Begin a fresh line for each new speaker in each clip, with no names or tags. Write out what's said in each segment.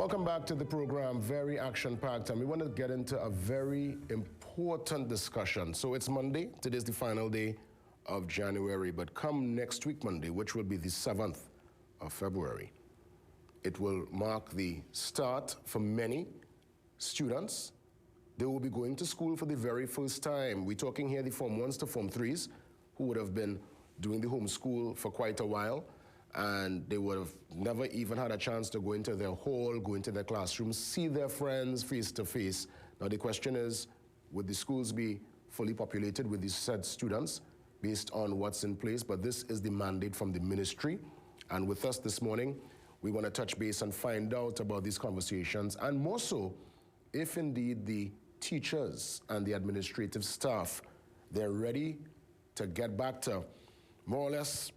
Welcome back to the program, very action-packed, and we want to get into a very important discussion. So it's Monday, today's the final day of January, but come next week Monday, which will be the 7th of February, it will mark the start for many students. They will be going to school for the very first time. We're talking here the Form 1s to Form 3s who would have been doing the homeschool for quite a while, and they would have never even had a chance to go into their hall, go into their classrooms, see their friends face to face. Now the question is, would the schools be fully populated with these said students based on what's in place? But this is the mandate from the ministry. And with us this morning, we want to touch base and find out about these conversations, and more so, if indeed the teachers and the administrative staff, they're ready to get back to more or less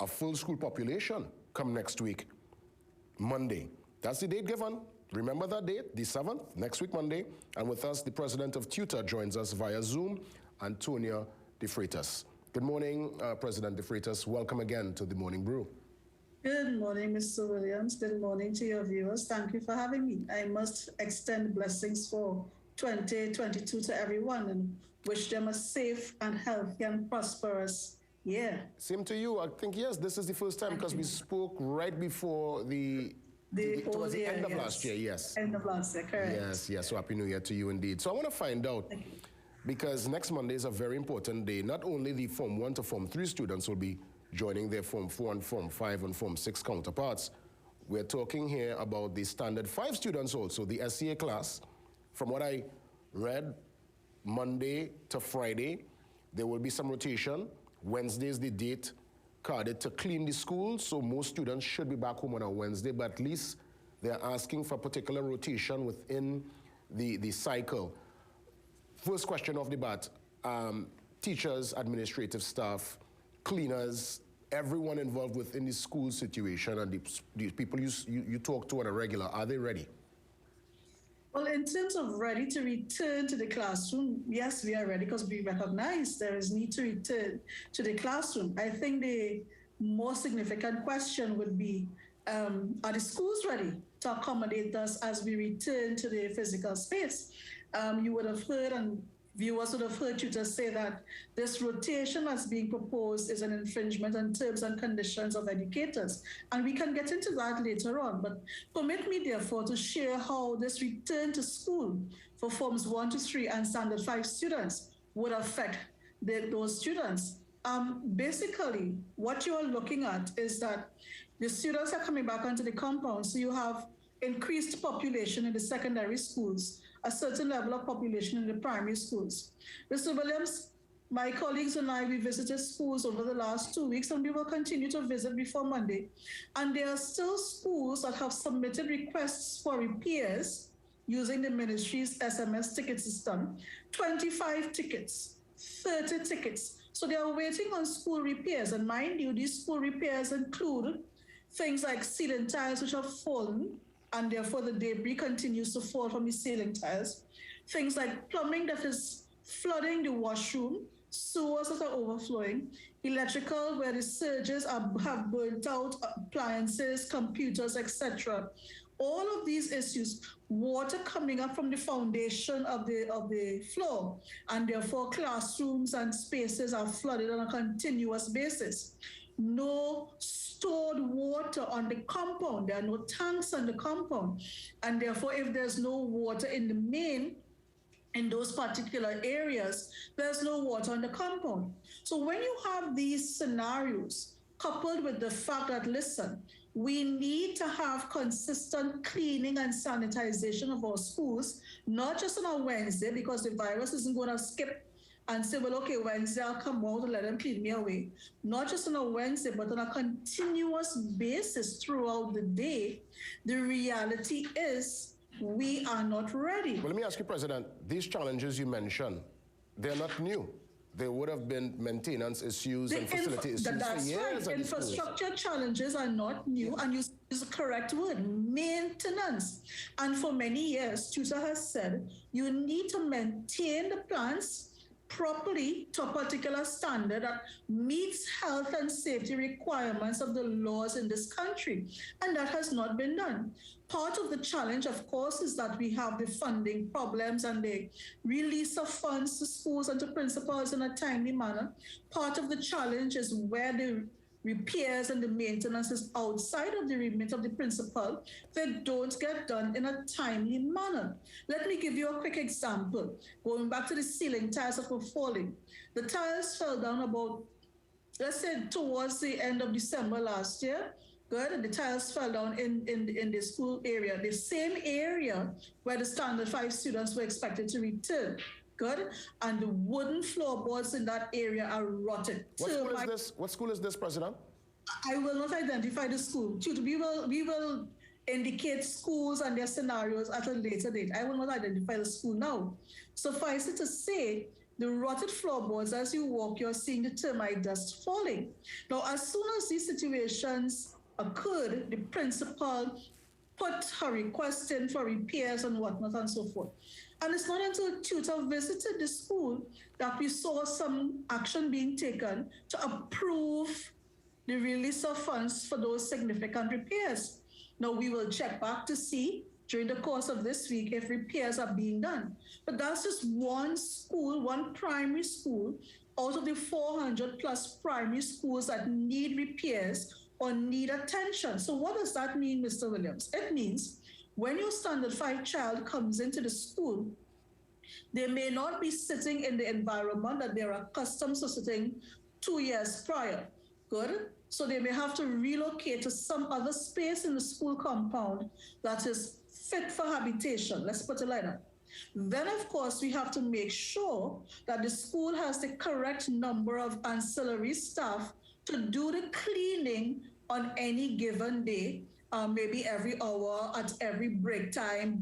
a full school population come next week, Monday. That's the date given. Remember that date, the 7th, next week, Monday. And with us, the president of Tutor joins us via Zoom, Antonia de Freitas. Good morning, President de Freitas. Welcome again to the Morning Brew.
Good morning, Mr. Williams. Good morning to your viewers. Thank you for having me. I must extend blessings for 2022 to everyone and wish them a safe and healthy and prosperous year.
Same to you. I think, yes, this is the first time because we spoke right before towards the end of last year, yes.
End of last year, correct.
Yes, yes. So Happy New Year to you indeed. So I want to find out, because next Monday is a very important day. Not only the Form 1 to Form 3 students will be joining their Form 4 and Form 5 and Form 6 counterparts. We're talking here about the Standard 5 students also, the SCA class. From what I read, Monday to Friday, there will be some rotation. Wednesday is the date carded to clean the school, so most students should be back home on a Wednesday, but at least they're asking for particular rotation within the cycle. First question off the bat, teachers, administrative staff, cleaners, everyone involved within the school situation and the people you talk to on a regular, are they ready?
Well, in terms of ready to return to the classroom, yes, we are ready because we recognize there is need to return to the classroom. I think the more significant question would be, are the schools ready to accommodate us as we return to the physical space? You would have heard, and viewers would have heard you just say that this rotation that's being proposed is an infringement on terms and conditions of educators. And we can get into that later on, but permit me therefore to share how this return to school for Forms 1 to 3 and Standard 5 students would affect those students. Basically, what you are looking at is that the students are coming back onto the compound, so you have increased population in the secondary schools, a certain level of population in the primary schools. Mr. Williams, my colleagues and I, we visited schools over the last 2 weeks, and we will continue to visit before Monday. And there are still schools that have submitted requests for repairs using the ministry's SMS ticket system, 25 tickets, 30 tickets. So they are waiting on school repairs. And mind you, these school repairs include things like ceiling tiles which have fallen, and therefore the debris continues to fall from the ceiling tiles. Things like plumbing that is flooding the washroom, sewers that are overflowing, electrical where the surges have burnt out appliances, computers, etc. All of these issues, water coming up from the foundation of the floor, and therefore classrooms and spaces are flooded on a continuous basis. No stored water on the compound. There are no tanks on the compound. And therefore, if there's no water in the main, in those particular areas, there's no water on the compound. So when you have these scenarios, coupled with the fact that, listen, we need to have consistent cleaning and sanitization of our schools, not just on a Wednesday, because the virus isn't going to skip and say, well, okay, Wednesday I'll come out and let them clean me away. Not just on a Wednesday, but on a continuous basis throughout the day. The reality is we are not ready.
Well, let me ask you, President, these challenges you mentioned, they're not new. There would have been maintenance issues and facility issues for years.
Right. Infrastructure challenges are not new, and you use the correct word, maintenance. And for many years, Tutor has said, you need to maintain the plants, properly to a particular standard that meets health and safety requirements of the laws in this country. And that has not been done. Part of the challenge, of course, is that we have the funding problems and the release of funds to schools and to principals in a timely manner. Part of the challenge is where the repairs and the maintenance is outside of the remit of the principal, they don't get done in a timely manner. Let me give you a quick example. Going back to the ceiling tiles that were falling. The tiles fell down about, let's say, towards the end of December last year. Good. The tiles fell down in the school area, the same area where the Standard 5 students were expected to return. Good. And the wooden floorboards in that area are rotted.
What school is this, President?
I will not identify the school. We will indicate schools and their scenarios at a later date. I will not identify the school now. Suffice it to say, the rotted floorboards, as you walk, you're seeing the termite dust falling. Now, as soon as these situations occurred, the principal put her request in for repairs and whatnot and so forth. And it's not until a tutor visited the school that we saw some action being taken to approve the release of funds for those significant repairs. Now, we will check back to see during the course of this week if repairs are being done. But that's just one school, one primary school, out of the 400 plus primary schools that need repairs or need attention. So what does that mean, Mr. Williams? It means when your Standard 5 child comes into the school, they may not be sitting in the environment that they're accustomed to sitting 2 years prior. Good. So they may have to relocate to some other space in the school compound that is fit for habitation. Let's put it like that. Then, of course, we have to make sure that the school has the correct number of ancillary staff to do the cleaning on any given day, maybe every hour, at every break time,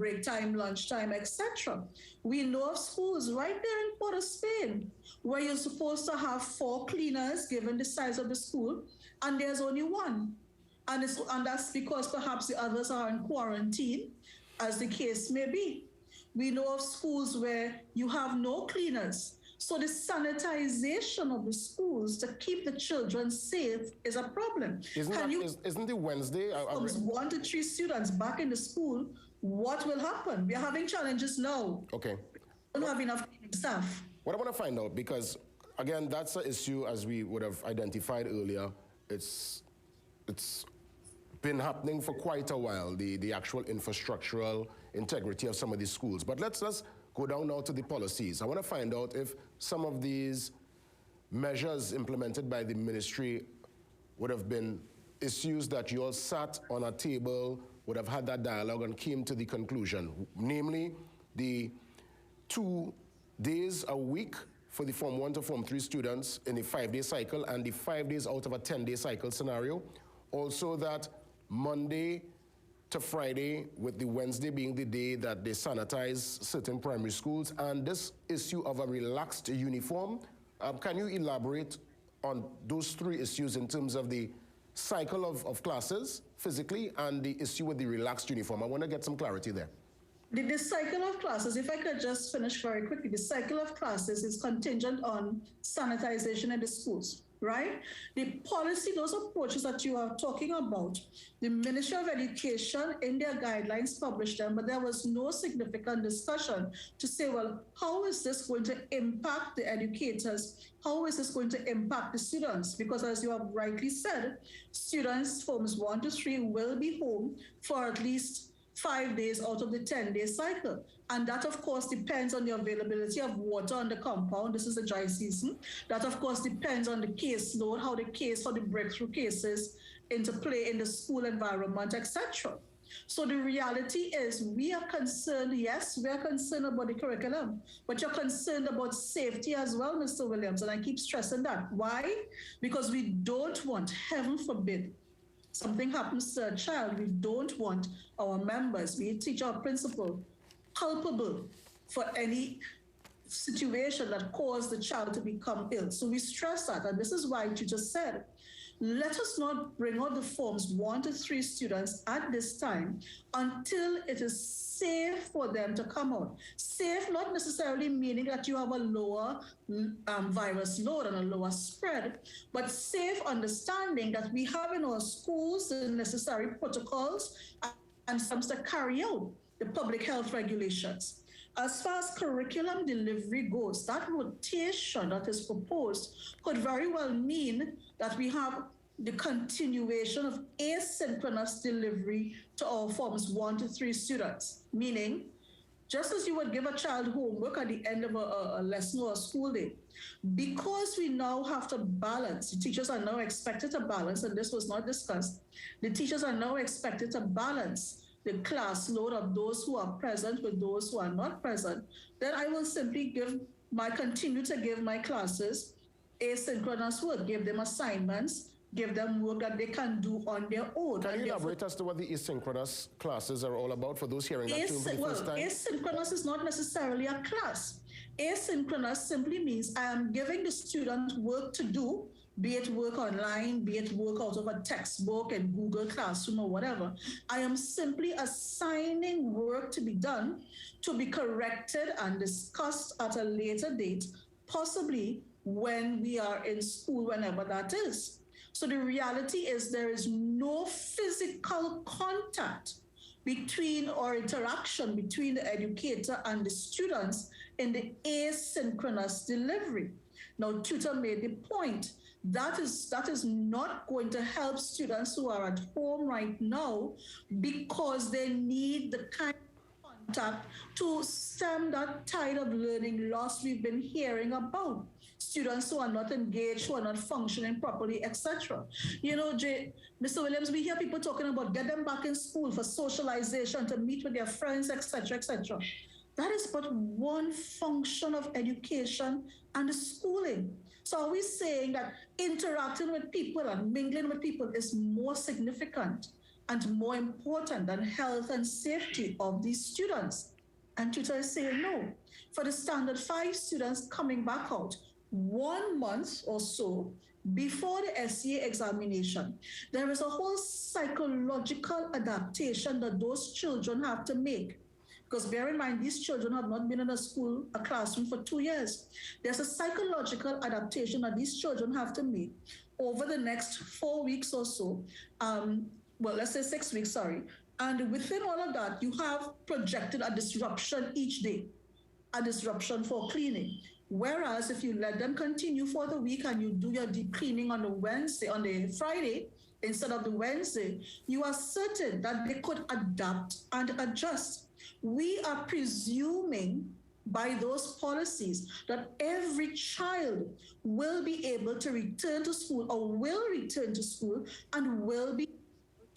lunchtime, etc. We know of schools right there in Port of Spain where you're supposed to have 4 cleaners given the size of the school, and there's only 1. And that's because perhaps the others are in quarantine, as the case may be. We know of schools where you have no cleaners. So the sanitization of the schools to keep the children safe is a problem.
Isn't it Wednesday?
1 to 3 students back in the school, what will happen? We are having challenges now.
Okay.
We don't have enough staff.
What I want to find out, because again, that's an issue as we would have identified earlier. It's been happening for quite a while, the actual infrastructural integrity of some of these schools. But let's go down now to the policies. I want to find out if some of these measures implemented by the ministry would have been issues that you all sat on a table, would have had that dialogue and came to the conclusion, namely the 2 days a week for the Form 1 to Form 3 students in a 5-day cycle and the 5 days out of a 10-day cycle scenario. Also that Monday to Friday, with the Wednesday being the day that they sanitize certain primary schools, and this issue of a relaxed uniform. Can you elaborate on those 3 issues in terms of the cycle of classes physically and the issue with the relaxed uniform? I want to get some clarity there.
The cycle of classes, if I could just finish very quickly, the cycle of classes is contingent on sanitization in the schools, right? The policy, those approaches that you are talking about, the Ministry of Education in their guidelines published them, but there was no significant discussion to say, well, how is this going to impact the educators? How is this going to impact the students? Because as you have rightly said, students forms 1 to 3 will be home for at least 5 days out of the 10-day cycle. And that, of course, depends on the availability of water on the compound. This is a dry season. That, of course, depends on the caseload, how the case for the breakthrough cases interplay in the school environment, etc. So the reality is we are concerned, yes, we are concerned about the curriculum, but you're concerned about safety as well, Mr. Williams, and I keep stressing that. Why? Because we don't want, heaven forbid, something happens to a child, we don't want our members, be it teacher or principal, culpable for any situation that caused the child to become ill. So we stress that, and this is why you just said, let us not bring out the forms 1 to 3 students at this time until it is safe for them to come out. Safe not necessarily meaning that you have a lower virus load and a lower spread, but safe understanding that we have in our schools the necessary protocols and systems to carry out the public health regulations. As far as curriculum delivery goes, that rotation that is proposed could very well mean that we have the continuation of asynchronous delivery to our forms 1 to 3 students, meaning just as you would give a child homework at the end of a lesson or a school day, because we now have to balance, the teachers are now expected to balance, and this was not discussed, the teachers are now expected to balance the class load of those who are present with those who are not present, then I will simply continue to give my classes asynchronous work, give them assignments, give them work that they can do on their own.
Can you elaborate as to what the asynchronous classes are all about for those hearing that tune for the first time?
Asynchronous is not necessarily a class. Asynchronous simply means I am giving the student work to do, be it work online, be it work out of a textbook and Google Classroom or whatever. I am simply assigning work to be done, to be corrected and discussed at a later date, possibly when we are in school, whenever that is. So the reality is there is no physical contact between or interaction between the educator and the students in the asynchronous delivery. Now, tutor made the point that is not going to help students who are at home right now because they need the kind of contact to stem that tide of learning loss we've been hearing about. Students who are not engaged, who are not functioning properly, etc. You know, Mr. Williams, we hear people talking about get them back in school for socialization, to meet with their friends, etc., etc. That is but one function of education and the schooling. So are we saying that interacting with people and mingling with people is more significant and more important than health and safety of these students? And tutor is saying no. For the standard 5 students coming back out 1 month or so before the SCA examination, there is a whole psychological adaptation that those children have to make. Because bear in mind, these children have not been in a classroom for 2 years. There's a psychological adaptation that these children have to make over the next 4 weeks or so. Well, let's say 6 weeks, sorry. And within all of that, you have projected a disruption each day, a disruption for cleaning. Whereas if you let them continue for the week and you do your deep cleaning on the Friday, instead of the Wednesday, you are certain that they could adapt and adjust. We are presuming by those policies that every child will be able to return to school or will return to school and will be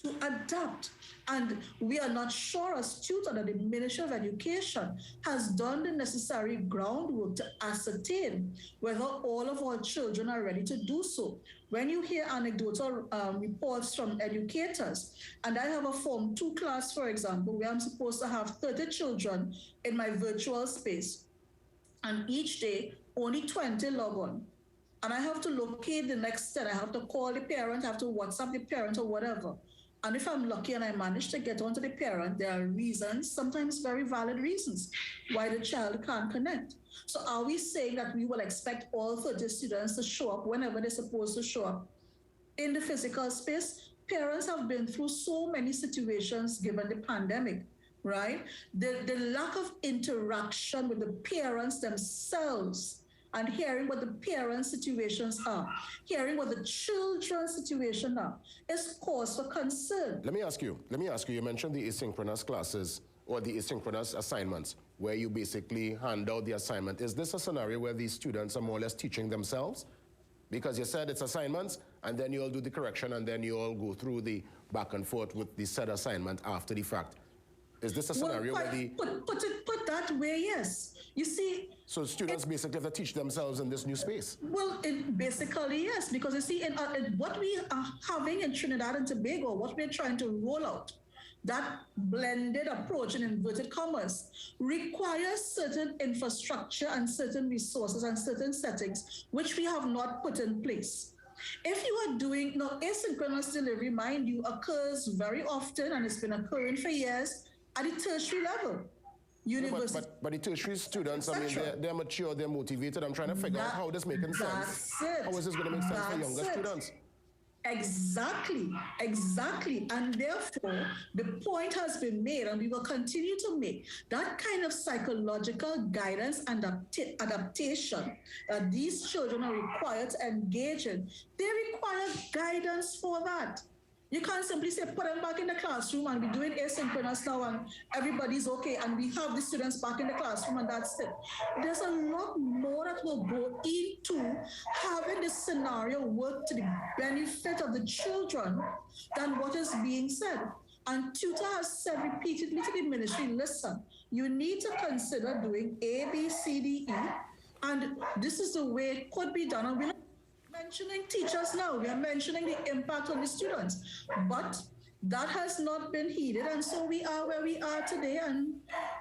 to adapt. And we are not sure as tutor that the Ministry of Education has done the necessary groundwork to ascertain whether all of our children are ready to do so. When you hear anecdotal reports from educators, and I have a Form 2 class, for example, where I'm supposed to have 30 children in my virtual space, and each day only 20 log on. And I have to locate the next 10. I have to call the parent, I have to WhatsApp the parent or whatever. And if I'm lucky and I manage to get onto the parent, there are reasons, sometimes very valid reasons, why the child can't connect. So are we saying that we will expect all 30 students to show up whenever they're supposed to show up in the physical space? Parents have been through so many situations given the pandemic, right? The lack of interaction with the parents themselves and hearing what the parents' situations are, hearing what the children's situations are, is cause for concern.
Let me ask you, you mentioned the asynchronous classes or the asynchronous assignments where you basically hand out the assignment. Is this a scenario where these students are more or less teaching themselves? Because you said it's assignments and then you all do the correction and then you all go through the back and forth with the said assignment after the fact. Is this a scenario where the...
Put that way, yes. You see...
So students basically have to teach themselves in this new space?
Well, basically, yes, because you see, in what we are having in Trinidad and Tobago, what we're trying to roll out, that blended approach in inverted commas requires certain infrastructure and certain resources and certain settings, which we have not put in place. If you are doing, now asynchronous delivery, mind you, occurs very often and it's been occurring for years at the tertiary level. University.
But the tertiary students, I mean, they're mature, they're motivated. I'm trying to figure out how this making sense.
That's it.
How is this going to make sense for younger students?
Exactly. And therefore, the point has been made, and we will continue to make that kind of psychological guidance and adaptation that these children are required to engage in. They require guidance for that. You can't simply say, put them back in the classroom and we're doing asynchronous now and everybody's okay and we have the students back in the classroom and that's it. There's a lot more that will go into having this scenario work to the benefit of the children than what is being said. And tutor has said repeatedly to the ministry, listen, you need to consider doing A, B, C, D, E, and this is the way it could be done. And we're not mentioning teachers now, we are mentioning the impact on the students, but that has not been heeded, and so we are where we are today, and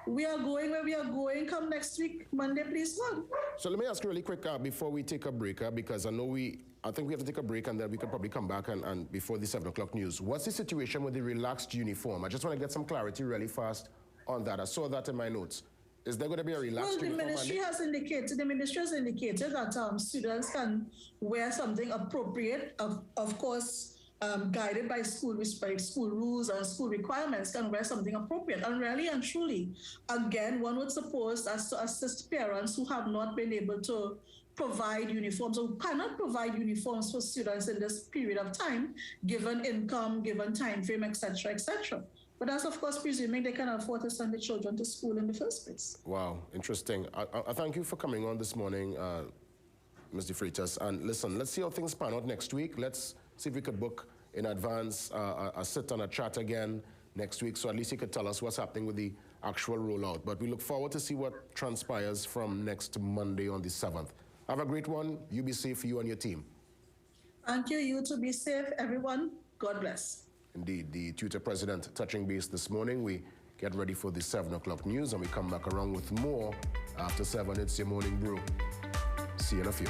we are going where we are going come next week, Monday, please God.
So let me ask you really quick before we take a break, because I think we have to take a break and then we could probably come back and before the 7 o'clock news. What's the situation with the relaxed uniform? I just want to get some clarity really fast on that. I saw that in my notes. Is there going to be a relaxed uniform?
The ministry has indicated that students can wear something appropriate, of course, guided by school rules and school requirements, can wear something appropriate. And really and truly, again, one would suppose as to assist parents who have not been able to provide uniforms or cannot provide uniforms for students in this period of time, given income, given time frame, etc., etc. But that's, of course, presuming they can afford to send the children to school in the first place.
Wow, interesting. I thank you for coming on this morning, Mr. Freitas. And listen, let's see how things pan out next week. Let's see if we could book in advance a sit and a chat again next week, so at least you could tell us what's happening with the actual rollout. But we look forward to see what transpires from next Monday on the 7th. Have a great one. You be safe, you and your team.
Thank you. You too, be safe, everyone. God bless.
Indeed, the tutor president touching base this morning. We get ready for the 7 o'clock news and we come back around with more after 7. It's your morning brew. See you in a few.